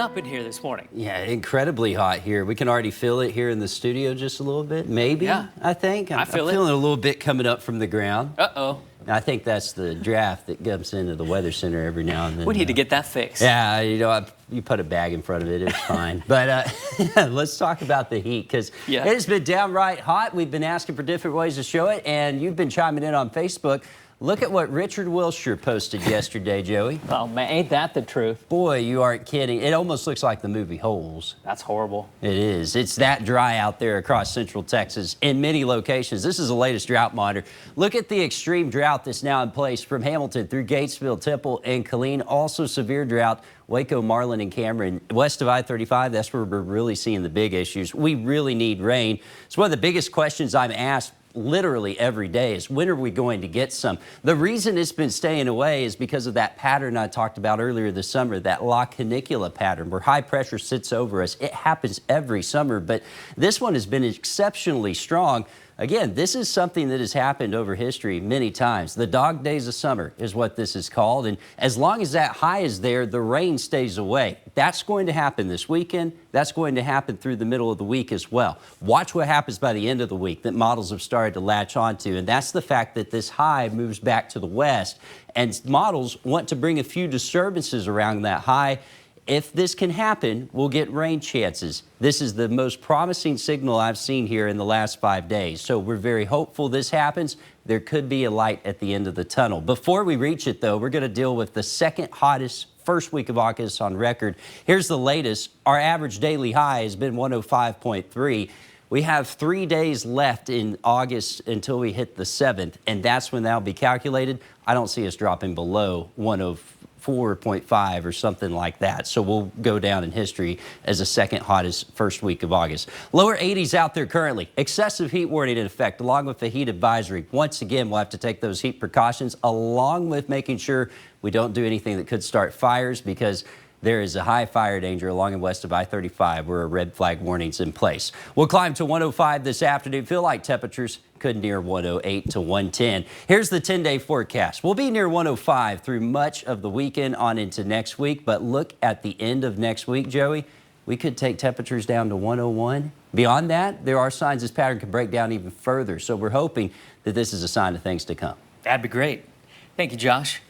up in here this morning. Yeah, incredibly hot here. We can already feel it here in the studio just a little bit, maybe, Yeah. I think. I'm feel it. feeling a little bit coming up from the ground. Uh-oh. I think that's the draft that comes into the weather center every now and then. We need to get that fixed. Yeah, you know, you put a bag in front of it, it's fine. But let's talk about the heat, because it has been downright hot. We've been asking for different ways to show it, and you've been chiming in on Facebook. Look at what Richard Wilshire posted yesterday, Joey. Oh, man, ain't that the truth? Boy, you aren't kidding. It almost looks like the movie Holes. That's horrible. It is. It's that dry out there across central Texas in many locations. This is the latest drought monitor. Look at the extreme drought that's now in place from Hamilton through Gatesville, Temple, and Killeen. Also severe drought, Waco, Marlin, and Cameron. West of I-35, that's where we're really seeing the big issues. We really need rain. It's one of the biggest questions I'm asked literally every day is, when are we going to get some? The reason it's been staying away is because of that pattern I talked about earlier this summer, that La Canicula pattern where high pressure sits over us. It happens every summer, but this one has been exceptionally strong. Again, this is something that has happened over history many times. The dog days of summer is what this is called. And as long as that high is there, the rain stays away. That's going to happen this weekend. That's going to happen through the middle of the week as well. Watch what happens by the end of the week that models have started to latch onto. And that's the fact that this high moves back to the west. And models want to bring a few disturbances around that high. If this can happen, we'll get rain chances. This is the most promising signal I've seen here in the last 5 days. So we're very hopeful this happens. There could be a light at the end of the tunnel. Before we reach it, though, we're going to deal with the second hottest first week of August on record. Here's the latest. Our average daily high has been 105.3. We have 3 days left in August until we hit the 7th, and that's when that'll be calculated. I don't see us dropping below 104.5 or something like that. So we'll go down in history as the second hottest first week of August. Lower 80s out there currently. Excessive heat warning in effect along with the heat advisory. Once again, we'll have to take those heat precautions along with making sure we don't do anything that could start fires, because there is a high fire danger along and west of I-35 where a red flag warning's in place. We'll climb to 105 this afternoon. Feel like temperatures could near 108 to 110. Here's the 10-day forecast. We'll be near 105 through much of the weekend on into next week, but look at the end of next week, Joey. We could take temperatures down to 101. Beyond that, there are signs this pattern could break down even further, so we're hoping that this is a sign of things to come. That'd be great. Thank you, Josh.